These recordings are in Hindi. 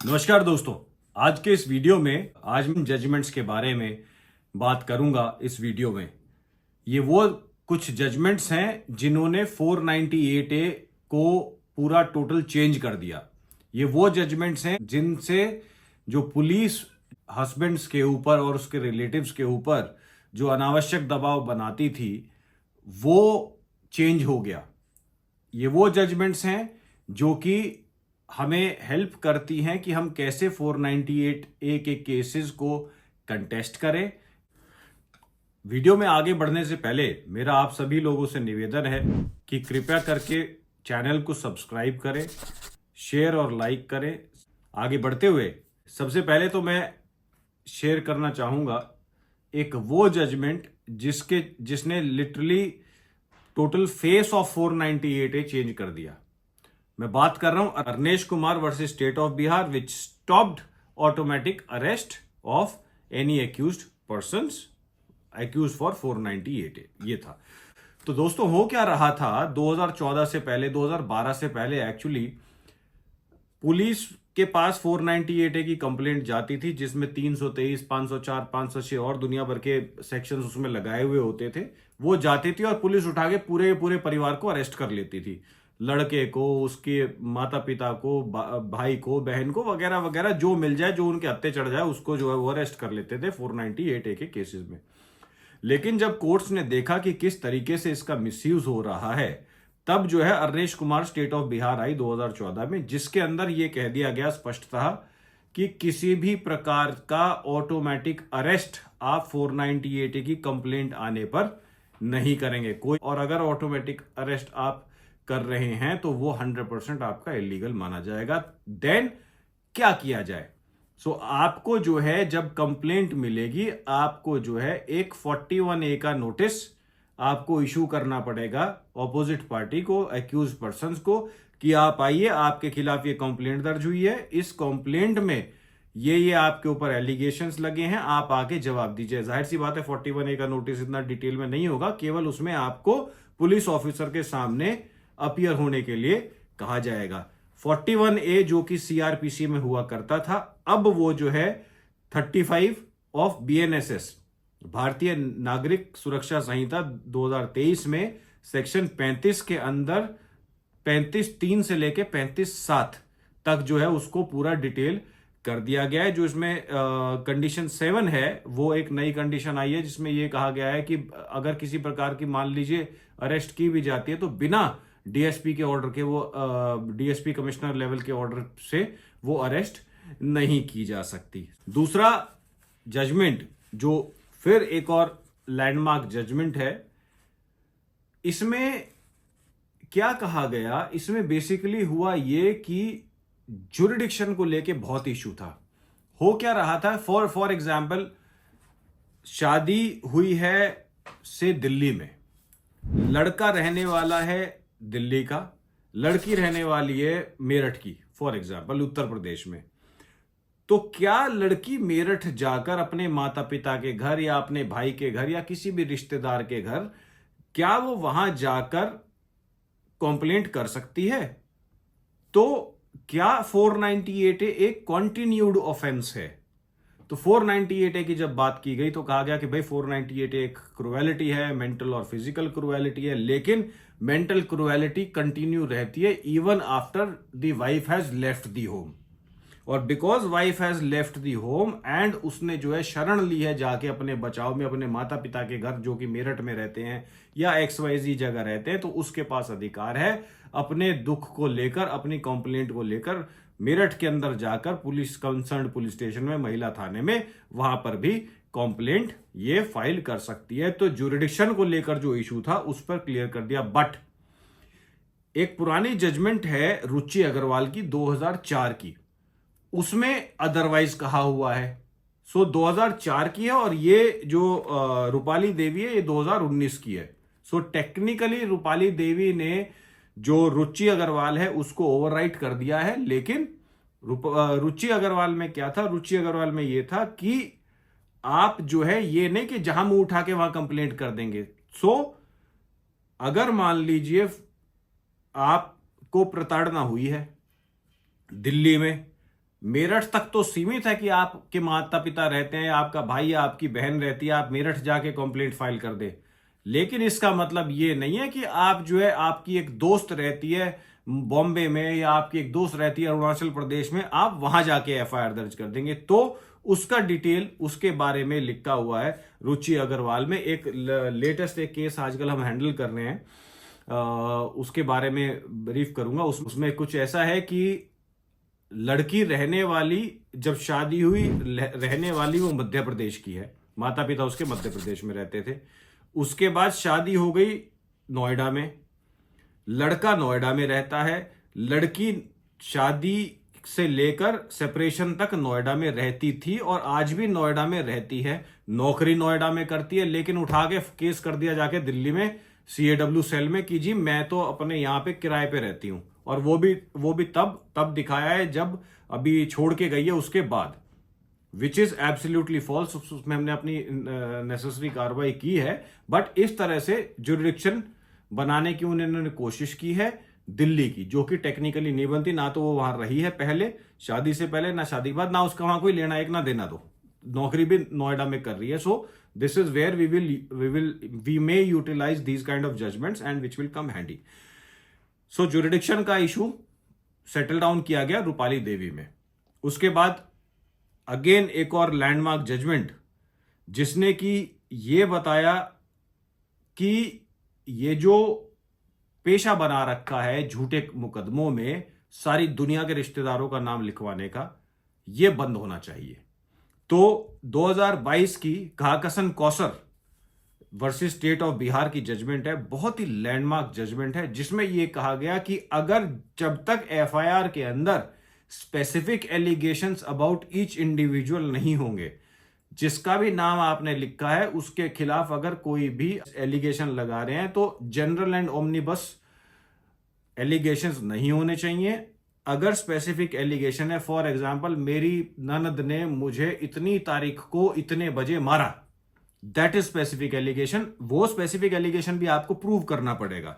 नमस्कार दोस्तों, आज के इस वीडियो में आज मैं जजमेंट्स के बारे में बात करूंगा। इस वीडियो में ये वो कुछ जजमेंट्स हैं जिन्होंने 498A को पूरा टोटल चेंज कर दिया। ये वो जजमेंट्स हैं जिनसे जो पुलिस हस्बैंड्स के ऊपर और उसके रिलेटिव्स के ऊपर जो अनावश्यक दबाव बनाती थी वो चेंज हो गया। ये वो जजमेंट्स हैं जो कि हमें हेल्प करती हैं कि हम कैसे 498A के केसेस को कंटेस्ट करें। वीडियो में आगे बढ़ने से पहले मेरा आप सभी लोगों से निवेदन है कि कृपया करके चैनल को सब्सक्राइब करें, शेयर और लाइक करें। आगे बढ़ते हुए सबसे पहले तो मैं शेयर करना चाहूंगा एक वो जजमेंट जिसने literally total face of 498A change कर दिया। मैं बात कर रहा हूं Arnesh Kumar versus state of Bihar which stopped automatic arrest of any accused persons accuse for 498A। ये था। तो दोस्तों हो क्या रहा था 2014 से पहले, 2012 से पहले एक्चुअली पुलिस के पास 498A की कंप्लेंट जाती थी जिसमें 323, 504, 506 और दुनिया भर के सेक्शंस उसमें लगाए हुए होते थे। वो जाती थी और पुलिस उठा के पूरे परिवार को अरेस्ट कर लेती थी। लड़के को, उसके माता पिता को, भाई को, बहन को, वगैरह वगैरह जो मिल जाए, जो उनके हत्थे चढ़ जाए, उसको जो है वो अरेस्ट कर लेते थे 498A के केसेस में। लेकिन जब कोर्ट्स ने देखा कि किस तरीके से इसका मिसयूज हो रहा है, तब जो है अरनेश कुमार स्टेट ऑफ बिहार आई 2014 में, जिसके अंदर यह कह दिया गया स्पष्टतः कि किसी भी प्रकार का ऑटोमेटिक अरेस्ट आप 498A की कंप्लेंट आने पर नहीं करेंगे कोई। और अगर ऑटोमेटिक अरेस्ट आप कर रहे हैं तो वो 100% आपका इलीगल माना जाएगा। देन क्या किया जाए? आपको जो है जब कंप्लेंट मिलेगी, आपको जो है एक 41A का नोटिस आपको इशू करना पड़ेगा ऑपोजिट पार्टी को, एक्यूज पर्सन को, कि आप आइए, आपके खिलाफ ये कंप्लेंट दर्ज हुई है, इस कंप्लेंट में ये आपके ऊपर एलिगेशंस लगे हैं, आप आके जवाब दीजिए। जाहिर सी बात है 41A का नोटिस इतना डिटेल में नहीं होगा, केवल उसमें आपको पुलिस ऑफिसर के सामने अपीयर होने के लिए कहा जाएगा। 41A जो कि सीआरपीसी में हुआ करता था, अब वो जो है 35 ऑफ BNSS भारतीय नागरिक सुरक्षा संहिता 2023 में सेक्शन 35 के अंदर 35(3) से लेके 35(7) तक जो है उसको पूरा डिटेल कर दिया गया है। जो इसमें कंडीशन 7 है, वो एक नई कंडीशन आई है जिसमें यह कहा गया है कि अगर किसी प्रकार की मान लीजिए अरेस्ट की भी जाती है तो बिना डीएसपी के ऑर्डर के, वो डीएसपी कमिश्नर लेवल के ऑर्डर से वो अरेस्ट नहीं की जा सकती। दूसरा जजमेंट जो फिर एक और लैंडमार्क जजमेंट है, इसमें क्या कहा गया, इसमें बेसिकली हुआ ये कि जुरिडिक्शन को लेके बहुत इशू था। हो क्या रहा था, फॉर एग्जाम्पल शादी हुई है से दिल्ली में, लड़का रहने वाला है दिल्ली का, लड़की रहने वाली है मेरठ की, फॉर एग्जाम्पल उत्तर प्रदेश में। तो क्या लड़की मेरठ जाकर अपने माता पिता के घर या अपने भाई के घर या किसी भी रिश्तेदार के घर, क्या वो वहां जाकर कंप्लेंट कर सकती है? तो क्या 498A एक कॉन्टिन्यूड ऑफेंस है? तो 498A की जब बात की गई तो कहा गया कि भाई 498A एक क्रुएलिटी है, मेंटल और फिजिकल क्रुएलिटी है, लेकिन मेंटल क्रुएलिटी कंटिन्यू रहती है even after the wife has left the home. और because wife has left the home and उसने जो है शरण ली है जाके अपने बचाव में अपने माता पिता के घर, जो कि मेरठ में रहते हैं या XYZ जगह रहते हैं, तो उसके पास अधिकार है अपने दुख को लेकर, अपनी कंप्लेंट को लेकर मेरठ के अंदर जाकर पुलिस कंसर्न पुलिस स्टेशन में, महिला थाने में, वहां पर भी कंप्लेंट ये फाइल कर सकती है। तो जुरिडिक्शन को लेकर जो इशू था उस पर क्लियर कर दिया। बट एक पुरानी जजमेंट है रुचि अग्रवाल की 2004 की, उसमें अदरवाइज कहा हुआ है। 2004 की है और ये जो रूपाली देवी है ये 2019 की है। टेक्निकली रूपाली देवी ने जो रुचि अग्रवाल है उसको ओवरराइट कर दिया है, लेकिन रुचि अग्रवाल में क्या था, रुचि अग्रवाल में ये था कि आप जो है ये नहीं कि जहां मुंह उठा के वहां कंप्लेंट कर देंगे। अगर मान लीजिए आपको प्रताड़ना हुई है दिल्ली में, मेरठ तक तो सीमित है कि आपके माता पिता रहते हैं, आपका भाई या आपकी बहन रहती है, आप मेरठ जाके कंप्लेंट फाइल कर दे। लेकिन इसका मतलब ये नहीं है कि आप जो है, आपकी एक दोस्त रहती है बॉम्बे में या आपकी एक दोस्त रहती है अरुणाचल प्रदेश में, आप वहां जाके एफआईआर दर्ज कर देंगे। तो उसका डिटेल उसके बारे में लिखा हुआ है रुचि अग्रवाल में। एक लेटेस्ट एक केस आजकल हम हैंडल कर रहे हैं, उसके बारे में ब्रीफ करूंगा। उसमें कुछ ऐसा है कि लड़की रहने वाली, जब शादी हुई, रहने वाली वो मध्य प्रदेश की है, माता पिता उसके मध्य प्रदेश में रहते थे। उसके बाद शादी हो गई नोएडा में, लड़का नोएडा में रहता है, लड़की शादी से लेकर सेपरेशन तक नोएडा में रहती थी और आज भी नोएडा में रहती है, नौकरी नोएडा में करती है। लेकिन उठा के केस कर दिया जाके दिल्ली में CAW सेल में कि जी मैं तो अपने यहां पे किराए पे रहती हूं। और वो भी तब दिखाया है जब अभी छोड़ के गई है उसके बाद, विच इज एब्सोल्युटली फॉल्स। उसमें हमने अपनी नेसेसरी कार्रवाई की है, बट इस तरह से जुरिडिक्शन बनाने की उन्होंने कोशिश की है दिल्ली की, जो कि टेक्निकली नहीं बनती। ना तो वो वहां रही है पहले शादी से पहले, ना शादी के बाद, ना उसका वहां कोई लेना एक ना देना, दो नौकरी भी नोएडा में कर रही है। So this is where we may utilise these kind of judgements and which will come handy. So jurisdiction का इशू सेटल डाउन किया गया रूपाली देवी में। उसके बाद अगेन एक और लैंडमार्क जजमेंट, जिसने कि ये बताया कि ये जो पेशा बना रखा है झूठे मुकदमों में सारी दुनिया के रिश्तेदारों का नाम लिखवाने का, ये बंद होना चाहिए। तो 2022 की Kahkashan Kausar versus state of Bihar की जजमेंट है, बहुत ही लैंडमार्क जजमेंट है, जिसमें यह कहा गया कि अगर जब तक एफआईआर के अंदर specific allegations about each individual नहीं होंगे, जिसका भी नाम आपने लिखा है उसके खिलाफ अगर कोई भी एलिगेशन लगा रहे हैं, तो जनरल एंड ओमनिबस एलिगेशंस नहीं होने चाहिए। अगर स्पेसिफिक एलिगेशन है, फॉर एग्जांपल मेरी ननद ने मुझे इतनी तारीख को इतने बजे मारा, दैट इज स्पेसिफिक एलिगेशन। वो स्पेसिफिक एलिगेशन भी आपको प्रूव करना पड़ेगा।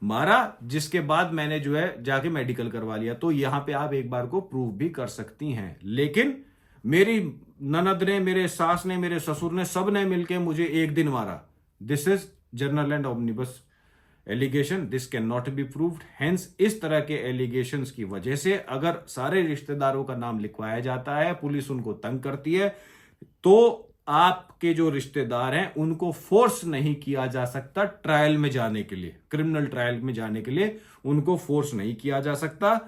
मारा जिसके बाद मैंने जो है जाके मेडिकल करवा लिया, तो यहां पे आप एक बार को प्रूव भी कर सकती हैं। लेकिन मेरी ननद ने, मेरे सास ने, मेरे ससुर ने, सब ने मिलकर मुझे एक दिन मारा, this is general and omnibus allegation, this can not be proved. Hence इस तरह के एलिगेशंस की वजह से अगर सारे रिश्तेदारों का नाम लिखवाया जाता है, पुलिस उनको तंग करती है, तो आपके जो रिश्तेदार हैं उनको फोर्स नहीं किया जा सकता ट्रायल में जाने के लिए, क्रिमिनल ट्रायल में जाने के लिए उनको फोर्स नहीं किया जा सकता।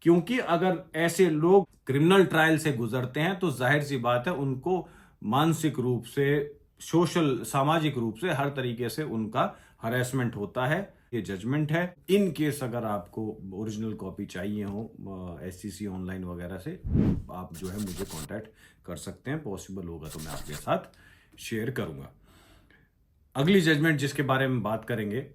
क्योंकि अगर ऐसे लोग क्रिमिनल ट्रायल से गुजरते हैं तो जाहिर सी बात है उनको मानसिक रूप से, सामाजिक रूप से, हर तरीके से उनका हरेसमेंट होता है। ये जजमेंट है। इन केस अगर आपको ओरिजिनल कॉपी चाहिए हो SCC ऑनलाइन वगैरह से, आप जो है मुझे कांटेक्ट कर सकते हैं। पॉसिबल होगा तो मैं आपके साथ शेयर करूंगा। अगली जजमेंट जिसके बारे में बात करेंगे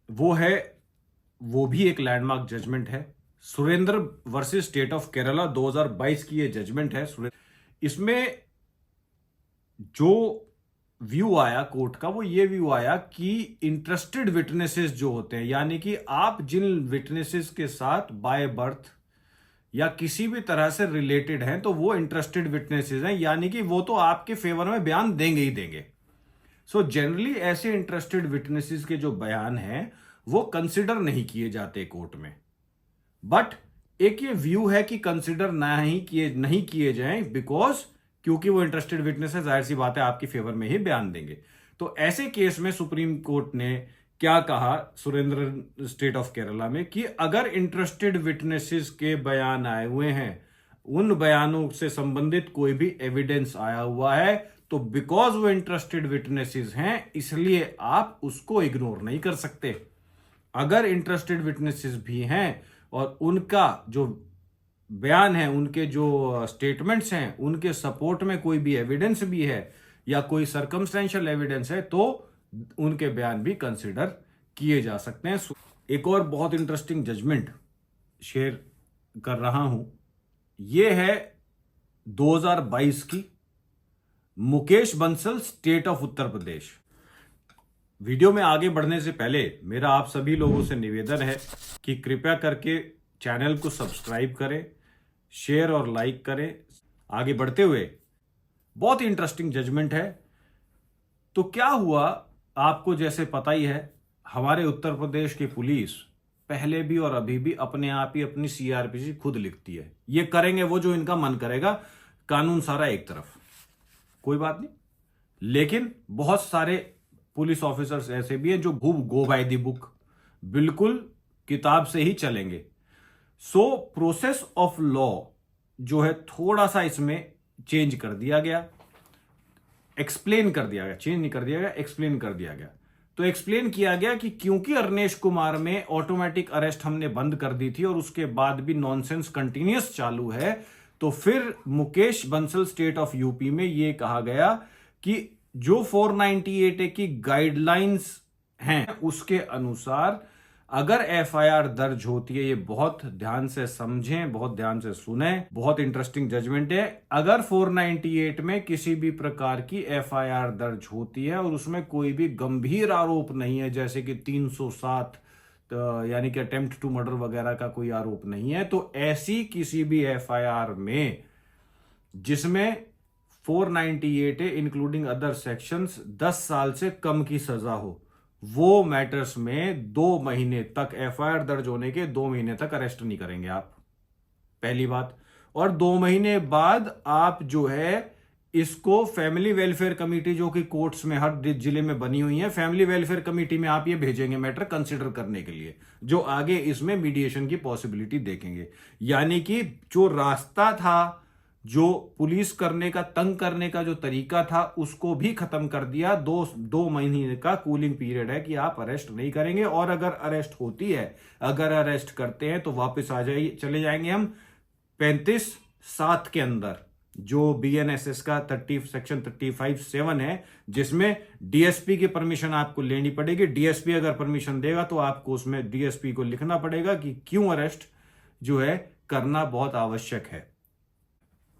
वो भी एक लैंडमार्क जजमेंट है, Surendra versus state of Kerala 2022 की ये जजमेंट है। इसमें जो व्यू आया कोर्ट का, वो ये व्यू आया कि इंटरेस्टेड विटनेसेस जो होते हैं, यानी कि आप जिन विटनेसेस के साथ बाय बर्थ या किसी भी तरह से रिलेटेड हैं, तो वो इंटरेस्टेड विटनेसेस हैं, यानी कि वो तो आपके फेवर में बयान देंगे ही देंगे। सो जनरली ऐसे इंटरेस्टेड विटनेसेस के जो बयान हैं वो कंसिडर नहीं किए जाते कोर्ट में। बट एक ये व्यू है कि कंसिडर नहीं किए जाएं, बिकॉज क्योंकि वो इंटरेस्टेड विटनेस है, जाहिर सी बात है आपकी फेवर में ही बयान देंगे। तो ऐसे केस में सुप्रीम कोर्ट ने क्या कहा सुरेंद्र स्टेट ऑफ केरला में, कि अगर इंटरेस्टेड विटनेसेस के बयान आए हुए हैं, उन बयानों से संबंधित कोई भी एविडेंस आया हुआ है, तो बिकॉज वो इंटरेस्टेड विटनेसेस हैं इसलिए आप उसको इग्नोर नहीं कर सकते। अगर इंटरेस्टेड विटनेसेस भी हैं और उनका जो बयान है, उनके जो स्टेटमेंट्स हैं, उनके सपोर्ट में कोई भी एविडेंस भी है या कोई सर्कमस्टेंशियल एविडेंस है, तो उनके बयान भी कंसिडर किए जा सकते हैं। एक और बहुत इंटरेस्टिंग जजमेंट शेयर कर रहा हूं, यह है 2022 की, Mukesh Bansal state of Uttar Pradesh. Video में आगे बढ़ने से पहले मेरा आप सभी लोगों से निवेदन है कि कृपया करके चैनल को सब्सक्राइब करें, शेयर और लाइक करें। आगे बढ़ते हुए, बहुत ही इंटरेस्टिंग जजमेंट है। तो क्या हुआ, आपको जैसे पता ही है, हमारे उत्तर प्रदेश की पुलिस पहले भी और अभी भी अपने आप ही अपनी सीआरपीसी खुद लिखती है। ये करेंगे वो जो इनका मन करेगा, कानून सारा एक तरफ, कोई बात नहीं। लेकिन बहुत सारे पुलिस ऑफिसर्स ऐसे भी हैं जो गो बाय द बुक, बिल्कुल किताब से ही चलेंगे। सो प्रोसेस ऑफ लॉ जो है थोड़ा सा इसमें चेंज कर दिया गया, एक्सप्लेन कर दिया गया, चेंज नहीं कर दिया गया, एक्सप्लेन कर दिया गया। तो एक्सप्लेन किया गया कि क्योंकि अरनेश कुमार में ऑटोमेटिक अरेस्ट हमने बंद कर दी थी और उसके बाद भी नॉनसेंस कंटिन्यूअस चालू है, तो फिर Mukesh Bansal state of UP में यह कहा गया कि जो 498 ए की गाइडलाइंस हैं उसके अनुसार अगर एफआईआर दर्ज होती है, ये बहुत ध्यान से समझें, बहुत ध्यान से सुने, बहुत इंटरेस्टिंग जजमेंट है। अगर 498 में किसी भी प्रकार की एफआईआर दर्ज होती है और उसमें कोई भी गंभीर आरोप नहीं है, जैसे कि 307 यानी कि अटेम्प्ट टू मर्डर वगैरह का कोई आरोप नहीं है, तो ऐसी किसी भी एफआईआर में जिसमें 498 ए इंक्लूडिंग अदर सेक्शंस 10 साल से कम की सजा हो, वो मैटर्स में 2 महीने तक, एफआईआर दर्ज होने के 2 महीने तक अरेस्ट नहीं करेंगे आप, पहली बात। और 2 महीने बाद आप जो है इसको फैमिली वेलफेयर कमेटी, जो कि कोर्ट्स में हर जिले में बनी हुई है, फैमिली वेलफेयर कमेटी में आप ये भेजेंगे मैटर कंसिडर करने के लिए, जो आगे इसमें मीडिएशन की पॉसिबिलिटी देखेंगे। यानी कि जो रास्ता था, जो पुलिस करने का, तंग करने का जो तरीका था, उसको भी खत्म कर दिया। 2 महीने का कूलिंग पीरियड है कि आप अरेस्ट नहीं करेंगे, और अगर अरेस्ट होती है, अगर अरेस्ट करते हैं तो वापस आ जाइए, चले जाएंगे हम 35(7) के अंदर, जो बीएनएसएस का सेक्शन 35(7) है, जिसमें डीएसपी की परमिशन आपको लेनी पड़ेगी। डीएसपी अगर परमिशन देगा तो आपको उसमें डीएसपी को लिखना पड़ेगा कि क्यों अरेस्ट जो है करना बहुत आवश्यक है।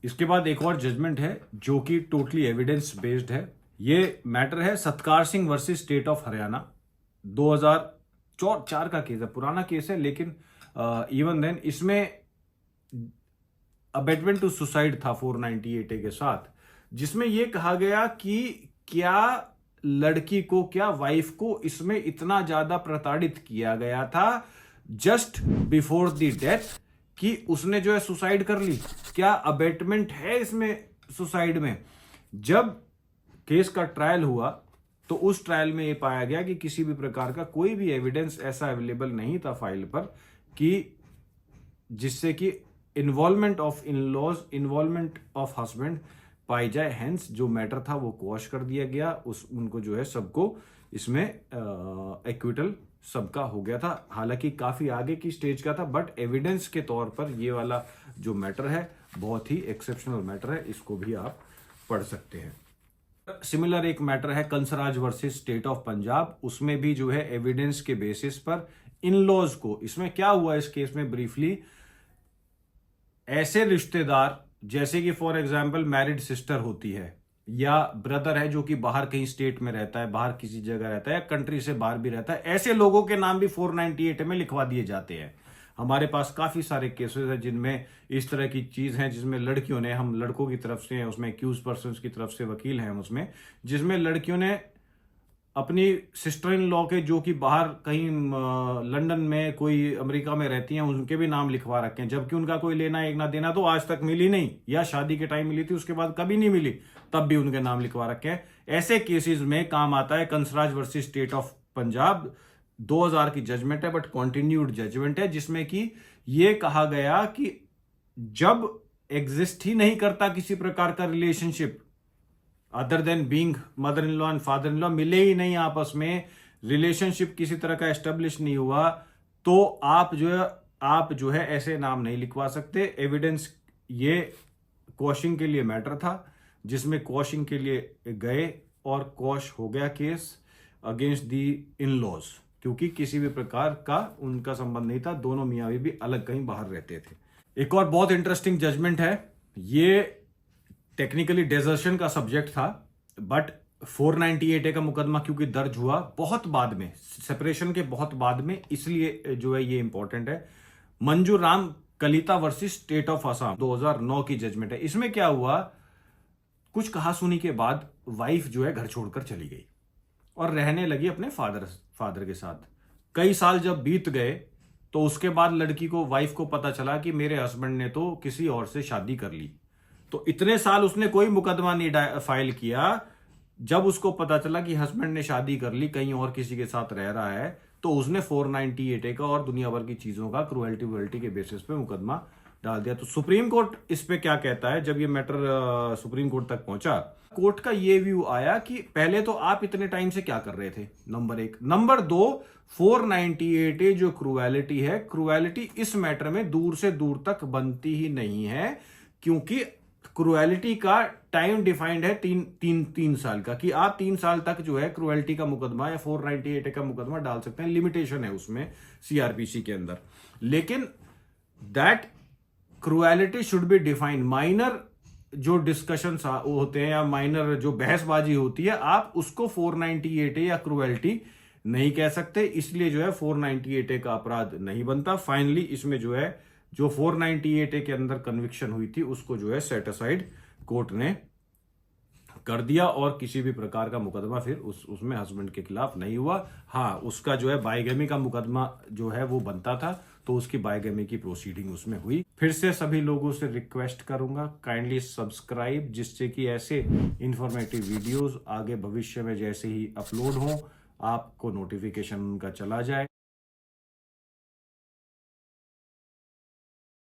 इसके बाद एक और जजमेंट है जो कि टोटली एविडेंस बेस्ड है। ये मैटर है सत्कार Singh versus state of Haryana, 2004 का केस है, पुराना केस है, लेकिन इवन देन इसमें अबेटमेंट टू सुसाइड था 498 ए के साथ, जिसमें यह कहा गया कि क्या लड़की को, क्या वाइफ को इसमें इतना ज्यादा प्रताड़ित किया गया था जस्ट बिफोर द डेथ कि उसने जो है सुसाइड कर ली। क्या अबेटमेंट है इसमें सुसाइड में? जब केस का ट्रायल हुआ तो उस ट्रायल में यह पाया गया कि किसी भी प्रकार का कोई भी एविडेंस ऐसा अवेलेबल नहीं था फाइल पर कि जिससे कि involvement of in-laws, involvement of husband पाई जाए। हेंस जो मैटर था वो क्वॉश कर दिया गया, उनको जो है सबको इसमें एक्विटल सबका हो गया था। हालांकि काफी आगे की स्टेज का था, बट एविडेंस के तौर पर ये वाला जो मैटर है बहुत ही एक्सेप्शनल मैटर है, इसको भी आप पढ़ सकते हैं। सिमिलर एक मैटर है Kansraj versus state of Punjab, उसमें भी जो है एविडेंस के बेसिस पर इन-लॉज को, इसमें क्या हुआ इस केस में ब्रीफली, ऐसे रिश्तेदार जैसे कि फॉर एग्जाम्पल मैरिड सिस्टर होती है या ब्रदर है जो कि बाहर कहीं स्टेट में रहता है, बाहर किसी जगह रहता है या कंट्री से बाहर भी रहता है, ऐसे लोगों के नाम भी 498 में लिखवा दिए जाते हैं। हमारे पास काफी सारे केसेस हैं जिनमें इस तरह की चीज है, जिसमें लड़कियों ने, हम लड़कों की तरफ से हैं उसमें, एक्यूज पर्सन की तरफ से वकील हैं हम उसमें, जिसमें लड़कियों ने अपनी सिस्टर इन लॉ के, जो कि बाहर कहीं लंदन में, कोई अमेरिका में रहती हैं, उनके भी नाम लिखवा रखे हैं, जबकि उनका कोई लेना एक ना देना तो आज तक मिली नहीं, या शादी के टाइम मिली थी उसके बाद कभी नहीं मिली, तब भी उनके नाम लिखवा रखे हैं। ऐसे केसेस में काम आता है Kansraj versus state of Punjab, 2000 की जजमेंट है बट कॉन्टिन्यूड जजमेंट है, जिसमें कि यह कहा गया कि जब एग्जिस्ट ही नहीं करता किसी प्रकार का relationship other than being mother in law and father in law, मिले ही नहीं आपस में, रिलेशनशिप किसी तरह का एस्टेब्लिश नहीं हुआ, तो आप जो है ऐसे नाम नहीं लिखवा सकते। एविडेंस ये क्वॉशिंग के लिए मैटर था, जिसमें क्वॉशिंग के लिए गए और क्वॉश हो गया case against the in laws, क्योंकि किसी भी प्रकार का उनका संबंध नहीं था, दोनों मियाँ बीवी अलग कहीं बाहर रहते थे। एक और बहुत इंटरेस्टिंग जजमेंट है, ये टेक्निकली डेजर्शन का सब्जेक्ट था, बट 498 ए का मुकदमा क्योंकि दर्ज हुआ बहुत बाद में, सेपरेशन के बहुत बाद में, इसलिए जो है ये इंपॉर्टेंट है। Manju Ram Kalita versus state of Assam 2009 की जजमेंट है। इसमें क्या हुआ, कुछ कहासुनी के बाद वाइफ जो है घर छोड़कर चली गई और रहने लगी अपने फादर के साथ। कई साल जब बीत गए तो उसके बाद लड़की को, वाइफ को पता चला कि मेरे हस्बैंड ने तो किसी और से शादी कर ली। तो इतने साल उसने कोई मुकदमा नहीं फाइल किया। जब उसको पता चला कि हस्बैंड ने शादी कर ली, कहीं और किसी के साथ रह रहा है, तो उसने 498A का और दुनिया भर की चीजों का क्रुएल्टी के बेसिस पे मुकदमा डाल दिया। तो सुप्रीम कोर्ट इस पे क्या कहता है, जब ये मैटर सुप्रीम कोर्ट तक पहुंचा, कोर्ट का ये व्यू आया कि पहले तो आप इतने टाइम से क्या कर रहे थे, नंबर 1। नंबर 2, 498A जो क्रुएलिटी है, क्रुएलिटी इस मैटर में दूर से दूर तक बनती ही नहीं है, क्योंकि क्रुएलिटी का टाइम डिफाइंड है तीन साल का, कि आप 3 साल तक जो है क्रुएलिटी का मुकदमा या 498A का मुकदमा डाल सकते हैं। लिमिटेशन है उसमें सीआरपीसी के अंदर। लेकिन that cruelty should be defined. Minor जो डिस्कशंस होते हैं या माइनर जो बहसबाजी होती है, आप उसको 498A या क्रुएलिटी नहीं कह सकते। इसलिए जो है 498A का अपराध नहीं बनता। फाइनली इसमें जो है, जो 498A के अंदर कन्विक्शन हुई थी उसको जो है सेट असाइड कोर्ट ने कर दिया और किसी भी प्रकार का मुकदमा फिर उसमें हस्बैंड के खिलाफ नहीं हुआ। हाँ, उसका जो है बाइगेमी का मुकदमा जो है वो बनता था, तो उसकी बाइगेमी की प्रोसीडिंग उसमें हुई। फिर से सभी लोगों से रिक्वेस्ट करूंगा, काइंडली सब्सक्राइब, जिससे कि ऐसे इंफॉर्मेटिव वीडियोस आगे भविष्य में जैसे ही अपलोड हों आपको नोटिफिकेशन उनका चला जाए।